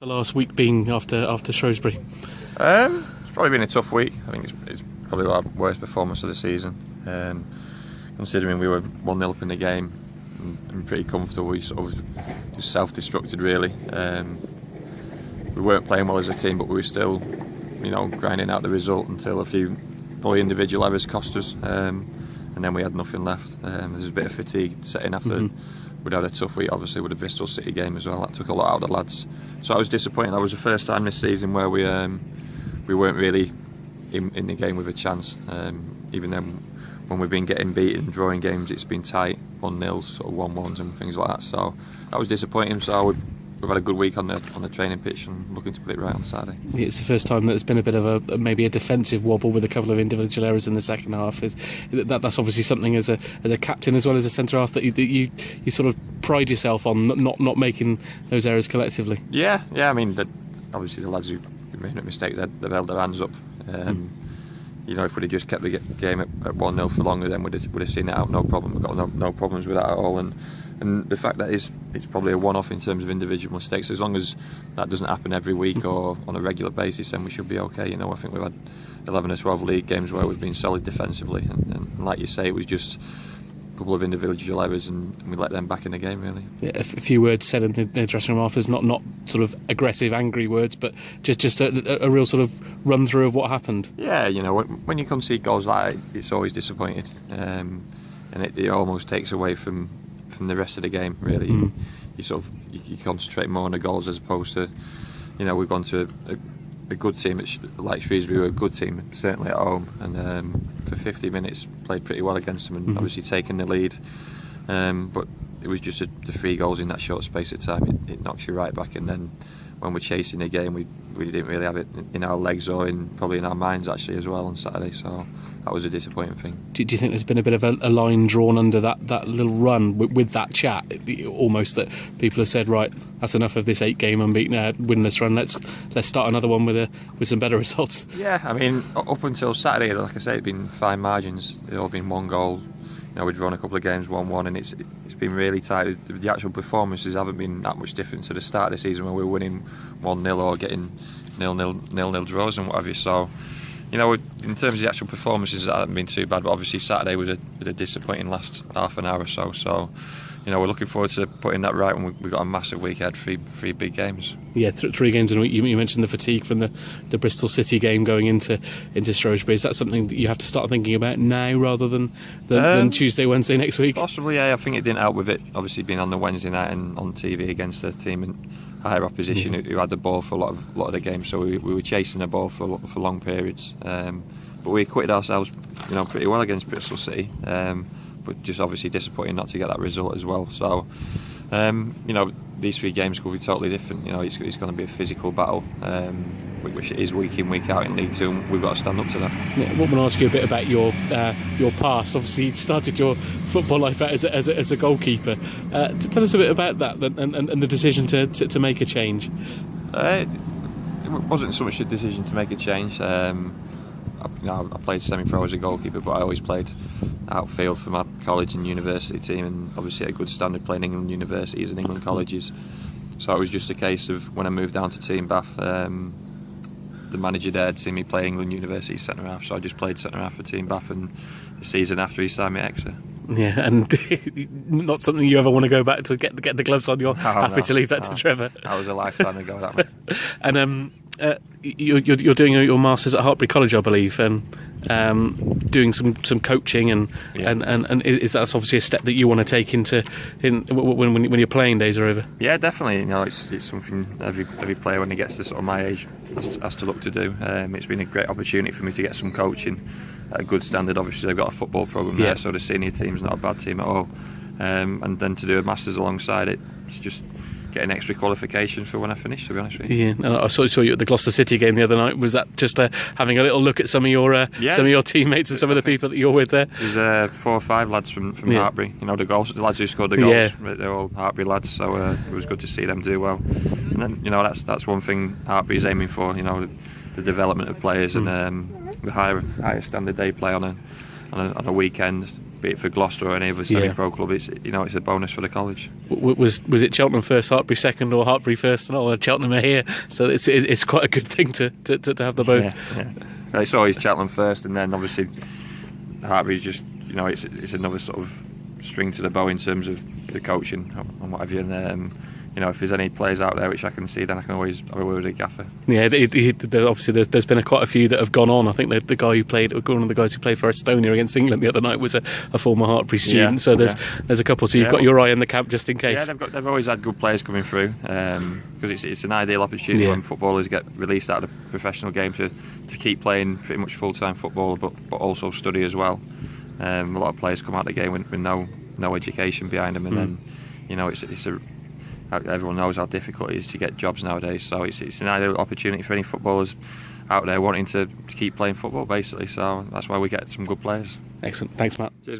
The last week being after Shrewsbury? It's probably been a tough week. I think it's probably our worst performance of the season. Considering we were 1-0 up in the game and pretty comfortable, we sort of just self-destructed really. We weren't playing well as a team, but we were still, grinding out the result until a few probably individual errors cost us, and then we had nothing left. There's a bit of fatigue setting after. We'd had a tough week, obviously, with the Bristol City game as well. That took a lot out of the lads. So I was disappointed. That was the first time this season where we weren't really in the game with a chance. Even then, when we've been getting beaten, drawing games, it's been tight, 1-0s, sort of 1-1s and things like that. So that was disappointing. So we've had a good week on the training pitch and looking to put it right on Saturday. It's the first time that there's been a bit of maybe a defensive wobble with a couple of individual errors in the second half. That's obviously something as a captain as well as a centre half that you sort of pride yourself on not making those errors collectively. Yeah. I mean, obviously the lads who made mistakes, they've held their hands up. If we'd have just kept the game at 1-0 for longer, then we'd have seen it out, no problem. We've got no problems with that at all. And the fact that it's probably a one-off in terms of individual mistakes, as long as that doesn't happen every week or on a regular basis, then we should be okay. I think we've had 11 or 12 league games where we've been solid defensively, and like you say, it was just a couple of individual errors and we let them back in the game really. Yeah, a few words said in the dressing room afterwards, not sort of aggressive, angry words, but just a real sort of run through of what happened. Yeah, when you concede goals like that, it's always disappointing, and it almost takes away from the rest of the game really. You concentrate more on the goals as opposed to, we've gone to a good team like Shrewsbury. Were a good team, certainly at home, and for 50 minutes played pretty well against them and obviously taken the lead, but it was just the 3 goals in that short space of time. It knocks you right back, and then when we're chasing the game, we didn't really have it in our legs or probably in our minds actually as well on Saturday. So that was a disappointing thing. Do you think there's been a bit of a line drawn under that little run with that chat, almost, that people have said, right, that's enough of this 8-game unbeaten winless run. Let's start another one with some better results. Yeah, I mean, up until Saturday, like I say, it's been fine margins. They've all been 1 goal. We've drawn a couple of games 1-1, and it's been really tight. The actual performances haven't been that much different to the start of the season when we were winning 1-0 or getting 0-0 draws and what have you. So, in terms of the actual performances, that haven't been too bad. But obviously Saturday was a disappointing last half an hour or so. So, we're looking forward to putting that right when we've got a massive week ahead, three big games. Yeah, 3 games in a week. You mentioned the fatigue from the Bristol City game going into Shrewsbury. Is that something that you have to start thinking about now rather than Tuesday, Wednesday next week? Possibly, yeah. I think it didn't help with it, obviously being on the Wednesday night and on TV against a team in higher opposition who had the ball for a lot of the game. So we were chasing the ball for long periods. But we acquitted ourselves, pretty well against Bristol City. But just obviously disappointing not to get that result as well. So, these 3 games could be totally different. It's going to be a physical battle, which it is week in, week out in League 2, and we've got to stand up to that. Yeah, I want to ask you a bit about your past. Obviously, you started your football life out as a goalkeeper. Tell us a bit about that and the decision to make a change. It wasn't so much a decision to make a change. I played semi-pro as a goalkeeper, but I always played outfield for my college and university team, and obviously at a good standard playing England universities and England colleges. So it was just a case of when I moved down to Team Bath, the manager there had seen me play England university centre half, so I just played centre half for Team Bath, and the season after he signed me at Exeter. Yeah, and not something you ever want to go back to, get the gloves on. You're happy to leave that to Trevor. That was a lifetime ago, that man. And you're doing your masters at Hartpury College, I believe, and doing some coaching and is that obviously a step that you want to take when your playing days are over? Yeah, definitely. It's something every player when he gets to sort of my age has to look to do. It's been a great opportunity for me to get some coaching at a good standard. Obviously, they've got a football program there, so the senior team's not a bad team at all. And then to do a masters alongside it's just getting extra qualification for when I finish, to be honest with you. Yeah, I saw you at the Gloucester City game the other night. Was that just having a little look at some of your teammates and some of the people that you're with there? There's 4 or 5 lads from Hartpury. The lads who scored the goals. They're all Hartpury lads, so it was good to see them do well. And then that's one thing Hartpury's aiming for. The development of players and the higher standard they play on a weekend. be it for Gloucester or any other semi-pro club, it's it's a bonus for the college. Was it Cheltenham first, Hartpury second, or Hartpury first and all? Cheltenham are here, so it's quite a good thing to have the both. Yeah. It's always Cheltenham first, and then obviously Hartpury's just it's another sort of string to the bow in terms of the coaching and what have you. And if there's any players out there which I can see, then I can always have a word with the gaffer. Yeah, obviously there's been quite a few that have gone on. I think the guy who played, one of the guys who played for Estonia against England the other night, was a former Hartpury student. So there's a couple. So you've got your eye in the camp just in case. Yeah, they've always had good players coming through, because it's an ideal opportunity when footballers get released out of the professional game to keep playing pretty much full-time football, but also study as well. A lot of players come out of the game with no education behind them, and then everyone knows how difficult it is to get jobs nowadays. So it's an ideal opportunity for any footballers out there wanting to keep playing football, basically. So that's why we get some good players. Excellent. Thanks, Matt. Cheers, mate.